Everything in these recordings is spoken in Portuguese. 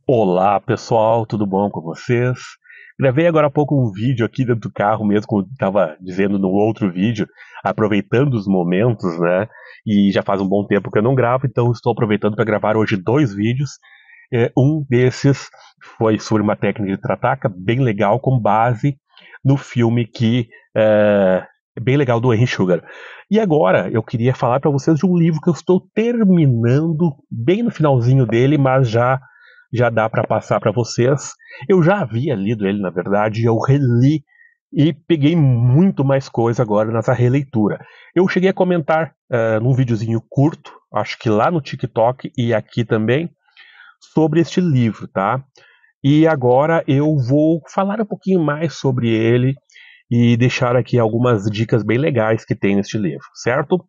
Olá pessoal, tudo bom com vocês? Gravei agora há pouco um vídeo aqui dentro do carro mesmo, como eu estava dizendo no outro vídeo, aproveitando os momentos, né? E já faz um bom tempo que eu não gravo, então estou aproveitando para gravar hoje dois vídeos. Um desses foi sobre uma técnica de trataca bem legal, com base no filme que é bem legal do Henry Sugar. E agora eu queria falar para vocês de um livro que eu estou terminando bem no finalzinho dele, mas já dá para passar para vocês. Eu já havia lido ele, na verdade, eu reli e peguei muito mais coisa agora nessa releitura. Eu cheguei a comentar num videozinho curto, acho que lá no TikTok e aqui também, sobre este livro, tá? E agora eu vou falar um pouquinho mais sobre ele e deixar aqui algumas dicas bem legais que tem neste livro, certo?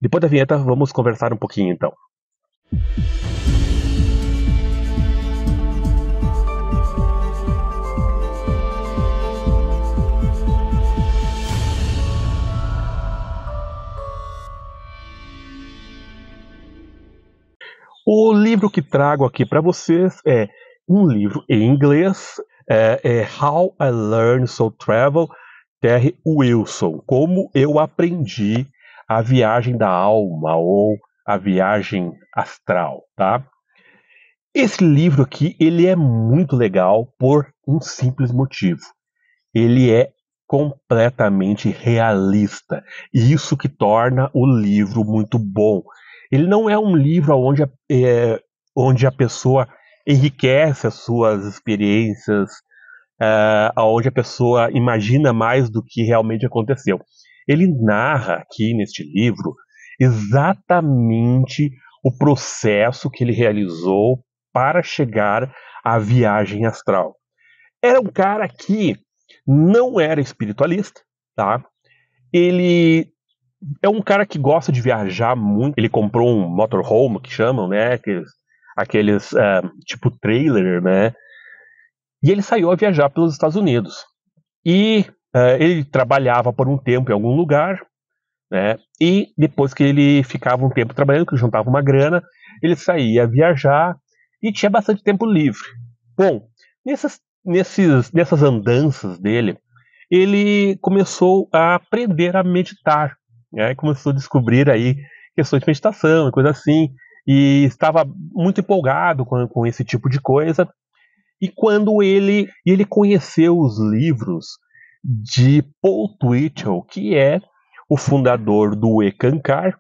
Depois da vinheta, vamos conversar um pouquinho então. O livro que trago aqui para vocês é um livro em inglês, é How I Learned to Travel, Terry Wilson, Como Eu Aprendi a Viagem da Alma ou a Viagem Astral, tá? Esse livro aqui, ele é muito legal por um simples motivo. Ele é completamente realista. E isso que torna o livro muito bom. Ele não é um livro onde a pessoa enriquece as suas experiências, onde a pessoa imagina mais do que realmente aconteceu. Ele narra aqui neste livro exatamente o processo que ele realizou para chegar à viagem astral. Era um cara que não era espiritualista, tá? Ele é um cara que gosta de viajar muito. Ele comprou um motorhome, que chamam, né? Aqueles tipo trailer, né? E ele saiu a viajar pelos Estados Unidos. E ele trabalhava por um tempo em algum lugar, né? E depois que ele ficava um tempo trabalhando, que juntava uma grana, ele saía a viajar e tinha bastante tempo livre. Bom, nessas andanças dele, ele começou a aprender a meditar, né? Começou a descobrir aí questões de meditação e coisa assim, e estava muito empolgado com esse tipo de coisa. E quando ele conheceu os livros de Paul Twitchell, que é o fundador do Ekankar,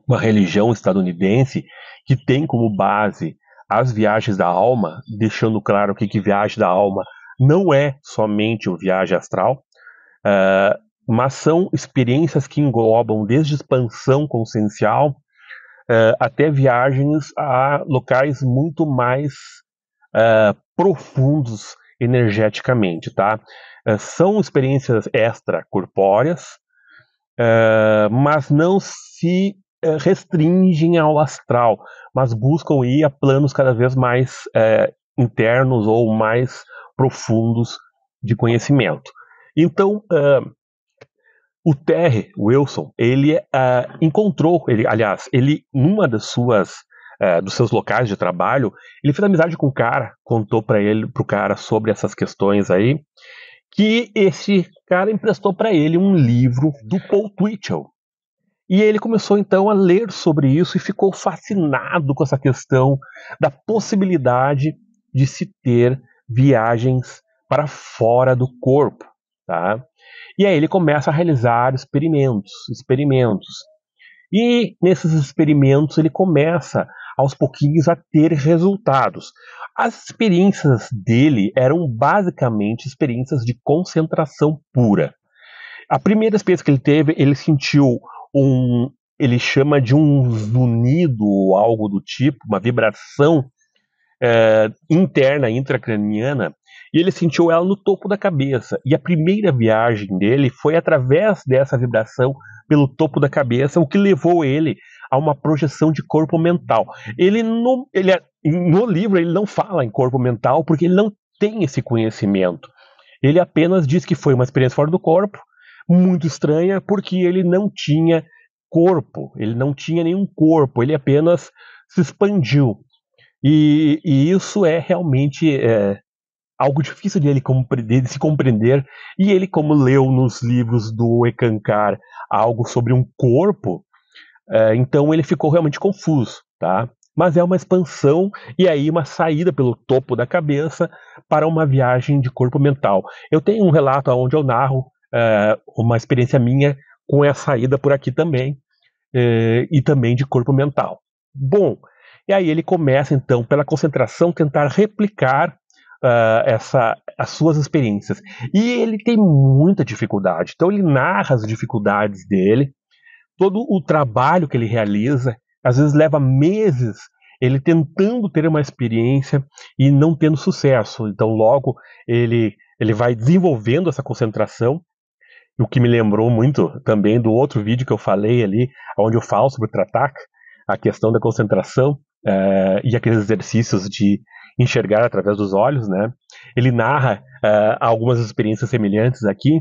uma religião estadunidense que tem como base as viagens da alma, deixando claro que viagem da alma não é somente o viagem astral, mas são experiências que englobam desde expansão consciencial até viagens a locais muito mais profundos energeticamente, tá? São experiências extracorpóreas, mas não se restringem ao astral, mas buscam ir a planos cada vez mais internos ou mais profundos de conhecimento. Então, o Terry Wilson, ele encontrou, ele numa dos seus locais de trabalho, ele fez amizade com um cara, contou pro cara sobre essas questões aí, que esse cara emprestou para ele um livro do Paul Twitchell. E ele começou então a ler sobre isso e ficou fascinado com essa questão da possibilidade de se ter viagens para fora do corpo, tá? E aí ele começa a realizar experimentos. E nesses experimentos ele começa aos pouquinhos a ter resultados. As experiências dele eram basicamente experiências de concentração pura. A primeira experiência que ele teve, ele sentiu um, ele chama de um zunido ou algo do tipo, uma vibração interna, intracraniana, e ele sentiu ela no topo da cabeça. E a primeira viagem dele foi através dessa vibração pelo topo da cabeça, o que levou ele a uma projeção de corpo mental. No livro ele não fala em corpo mental porque ele não tem esse conhecimento. Ele apenas diz que foi uma experiência fora do corpo, muito estranha, porque ele não tinha corpo, ele não tinha nenhum corpo, ele apenas se expandiu. E isso é realmente algo difícil de ele de se compreender. E ele, como leu nos livros do Ekankar algo sobre um corpo, então ele ficou realmente confuso, tá? Mas é uma expansão e aí uma saída pelo topo da cabeça para uma viagem de corpo mental. Eu tenho um relato onde eu narro uma experiência minha com a saída por aqui também, e também de corpo mental. Bom, e aí ele começa então pela concentração tentar replicar as suas experiências. E ele tem muita dificuldade, então ele narra as dificuldades dele, todo o trabalho que ele realiza, às vezes leva meses ele tentando ter uma experiência e não tendo sucesso. Então logo ele vai desenvolvendo essa concentração, o que me lembrou muito também do outro vídeo que eu falei ali, onde eu falo sobre o Tratak, a questão da concentração e aqueles exercícios de enxergar através dos olhos, né? Ele narra algumas experiências semelhantes aqui,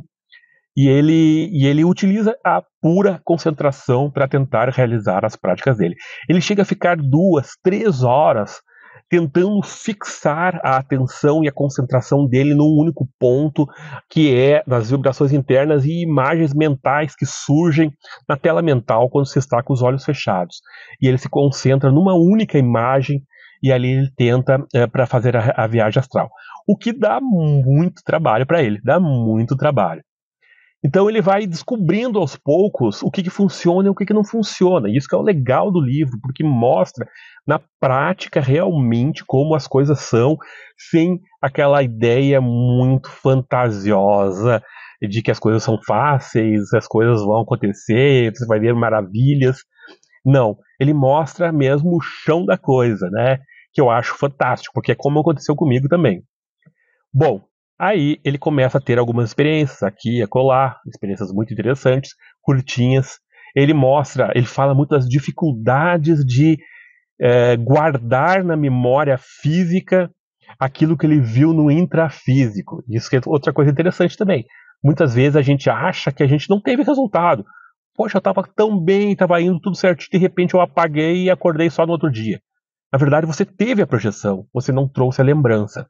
e ele utiliza a pura concentração para tentar realizar as práticas dele. Ele chega a ficar 2, 3 horas tentando fixar a atenção e a concentração dele num único ponto, que é nas vibrações internas e imagens mentais que surgem na tela mental quando você está com os olhos fechados. E ele se concentra numa única imagem e ali ele tenta para fazer a viagem astral. O que dá muito trabalho para ele, dá muito trabalho. Então ele vai descobrindo aos poucos o que funciona e o que não funciona. Isso que é o legal do livro, porque mostra na prática realmente como as coisas são, sem aquela ideia muito fantasiosa de que as coisas são fáceis, as coisas vão acontecer, você vai ver maravilhas. Não, ele mostra mesmo o chão da coisa, né? Que eu acho fantástico, porque é como aconteceu comigo também. Bom, aí ele começa a ter algumas experiências aqui e acolá, experiências muito interessantes, curtinhas. Ele fala muito das dificuldades de guardar na memória física aquilo que ele viu no intrafísico. Isso que é outra coisa interessante também. Muitas vezes a gente acha que a gente não teve resultado. Poxa, eu estava tão bem, estava indo tudo certo, de repente eu apaguei e acordei só no outro dia. Na verdade, você teve a projeção, você não trouxe a lembrança.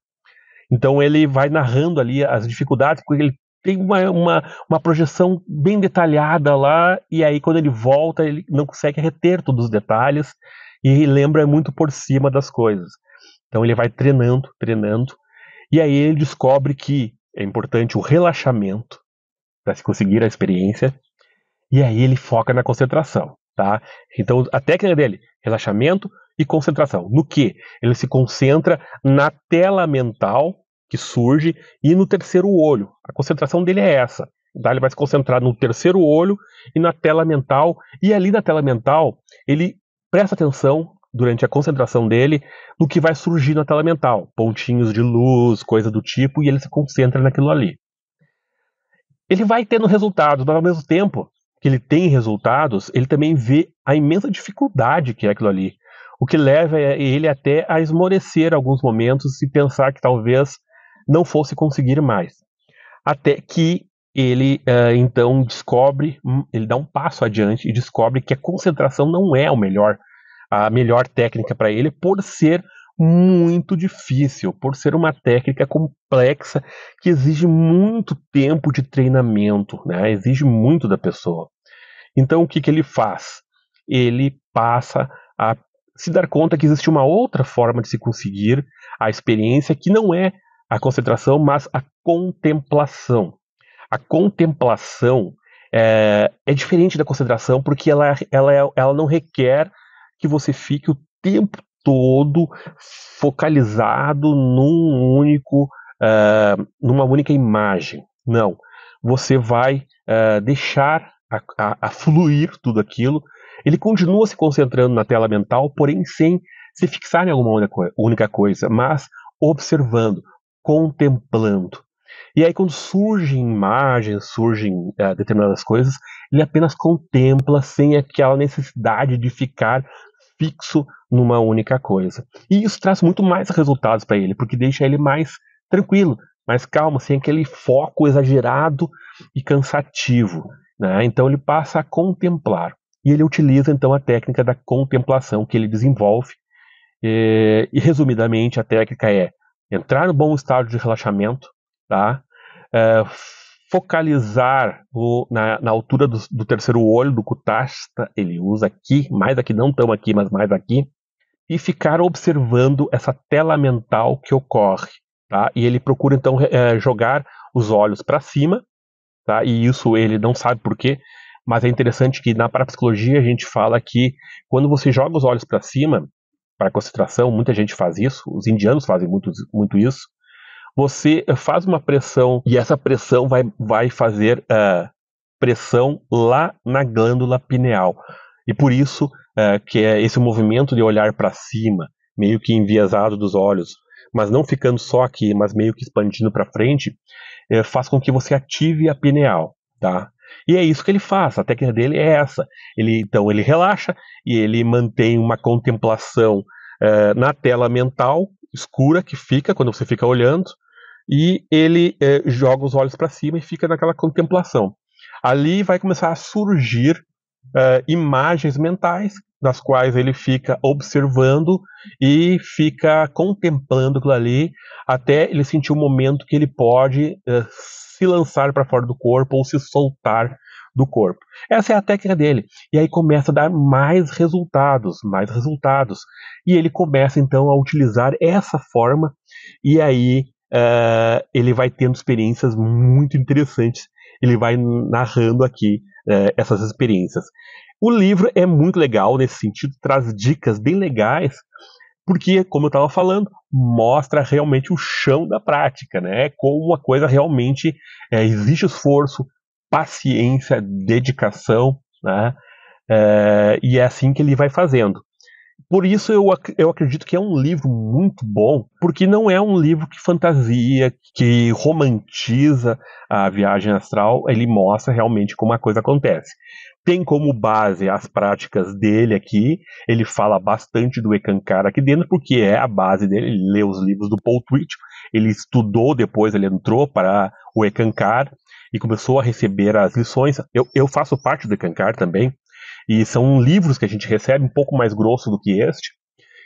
Então ele vai narrando ali as dificuldades, porque ele tem uma projeção bem detalhada lá, e aí quando ele volta, ele não consegue reter todos os detalhes, e lembra muito por cima das coisas. Então ele vai treinando, e aí ele descobre que é importante o relaxamento para se conseguir a experiência, e aí ele foca na concentração, tá? Então a técnica dele, relaxamento e concentração. No que? Ele se concentra na tela mental que surge e no terceiro olho. A concentração dele é essa. Tá? Ele vai se concentrar no terceiro olho e na tela mental, e ali na tela mental ele presta atenção durante a concentração dele no que vai surgir na tela mental, pontinhos de luz, coisa do tipo, e ele se concentra naquilo ali. Ele vai tendo resultados, mas ao mesmo tempo que ele tem resultados, ele também vê a imensa dificuldade que é aquilo ali. O que leva ele até a esmorecer alguns momentos e pensar que talvez não fosse conseguir mais. Até que ele então descobre, ele dá um passo adiante e descobre que a concentração não é a melhor técnica para ele, por ser muito difícil, por ser uma técnica complexa que exige muito tempo de treinamento, né? Exige muito da pessoa. Então o que ele faz? Ele passa a se dar conta que existe uma outra forma de se conseguir a experiência, que não é a concentração, mas a contemplação. A contemplação é diferente da concentração, porque ela não requer que você fique o tempo todo focalizado numa única imagem. Não. Você vai deixar a fluir tudo aquilo. Ele continua se concentrando na tela mental, porém sem se fixar em alguma única coisa, mas observando, contemplando. E aí quando surgem imagens, surgem determinadas coisas, ele apenas contempla sem aquela necessidade de ficar fixo numa única coisa. E isso traz muito mais resultados para ele, porque deixa ele mais tranquilo, mais calmo, sem aquele foco exagerado e cansativo, né? Então ele passa a contemplar. E ele utiliza então a técnica da contemplação que ele desenvolve E resumidamente, a técnica é entrar no bom estado de relaxamento, tá? Focalizar na altura do terceiro olho, do Kutashita, ele usa aqui, mais aqui, não tão aqui, mas mais aqui, e ficar observando essa tela mental que ocorre, tá? E ele procura então jogar os olhos para cima, tá? E isso ele não sabe por quê, mas é interessante que na parapsicologia a gente fala que quando você joga os olhos para cima, para concentração, muita gente faz isso, os indianos fazem muito isso, você faz uma pressão e essa pressão vai fazer pressão lá na glândula pineal. E por isso que é esse movimento de olhar para cima, meio que enviesado dos olhos, mas não ficando só aqui, mas meio que expandindo para frente, faz com que você ative a pineal, tá? E é isso que ele faz, a técnica dele é essa. Então ele relaxa e ele mantém uma contemplação na tela mental escura que fica quando você fica olhando, e ele joga os olhos para cima e fica naquela contemplação. Ali vai começar a surgir imagens mentais, das quais ele fica observando e fica contemplando aquilo ali, até ele sentir o momento que ele pode se lançar para fora do corpo ou se soltar do corpo. Essa é a técnica dele. E aí começa a dar mais resultados. E ele começa então a utilizar essa forma, e aí ele vai tendo experiências muito interessantes. Ele vai narrando aqui essas experiências. O livro é muito legal nesse sentido, traz dicas bem legais, porque, como eu estava falando, mostra realmente o chão da prática, né? Como uma coisa realmente exige esforço, paciência, dedicação, né? E é assim que ele vai fazendo. Por isso eu acredito que é um livro muito bom, porque não é um livro que fantasia, que romantiza a viagem astral, ele mostra realmente como a coisa acontece. Tem como base as práticas dele aqui, ele fala bastante do Ekankara aqui dentro, porque é a base dele, ele lê os livros do Paul Twitch, ele estudou, depois ele entrou para o Ekankara e começou a receber as lições. Eu faço parte do Ekankara também, e são livros que a gente recebe um pouco mais grosso do que este,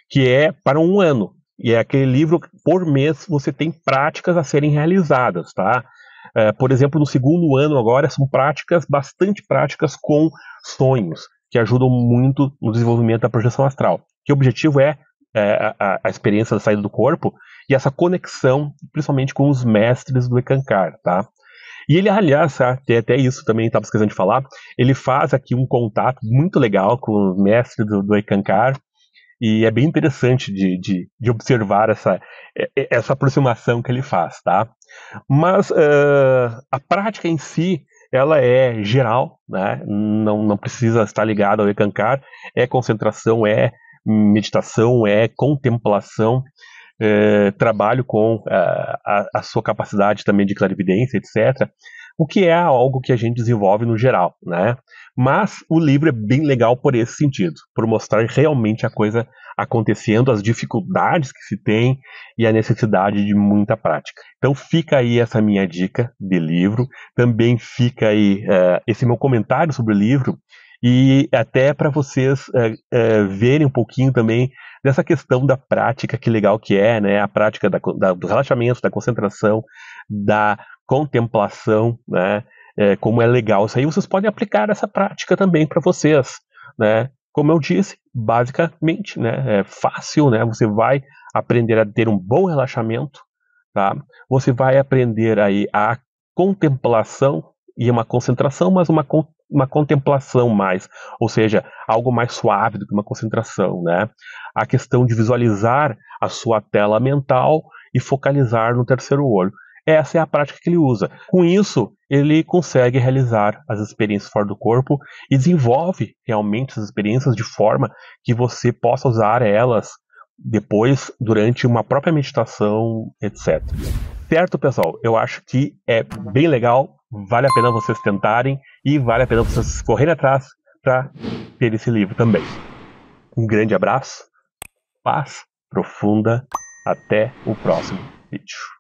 que é para um ano. E é aquele livro que por mês você tem práticas a serem realizadas, tá? Por exemplo, no segundo ano agora são bastante práticas com sonhos, que ajudam muito no desenvolvimento da projeção astral. Que o objetivo é a experiência da saída do corpo e essa conexão, principalmente com os mestres do Ekankara, tá? E ele, aliás, tem até isso também, estava esquecendo de falar, ele faz aqui um contato muito legal com o mestre do Ekankara, e é bem interessante de observar essa aproximação que ele faz, tá? Mas a prática em si, ela é geral, né? Não precisa estar ligada ao Ekankara, é concentração, é meditação, é contemplação, trabalho com a sua capacidade também de clarividência, etc. O que é algo que a gente desenvolve no geral, né? Mas o livro é bem legal por esse sentido, por mostrar realmente a coisa acontecendo, as dificuldades que se tem e a necessidade de muita prática. Então fica aí essa minha dica de livro, também fica aí esse meu comentário sobre o livro, e até para vocês verem um pouquinho também dessa questão da prática, que legal que é, né? A prática do relaxamento, da concentração, da contemplação, né? Como é legal isso aí. Vocês podem aplicar essa prática também para vocês, né? Como eu disse, basicamente, né? É fácil, né? Você vai aprender a ter um bom relaxamento, tá? Você vai aprender aí a contemplação e uma concentração, mas uma contemplação mais, ou seja, algo mais suave do que uma concentração, né? A questão de visualizar a sua tela mental e focalizar no terceiro olho. Essa é a prática que ele usa. Com isso, ele consegue realizar as experiências fora do corpo e desenvolve realmente essas experiências de forma que você possa usar elas depois durante uma própria meditação, etc. Certo, pessoal? Eu acho que é bem legal, vale a pena vocês tentarem e vale a pena vocês correrem atrás para ter esse livro também. Um grande abraço, paz profunda, até o próximo vídeo.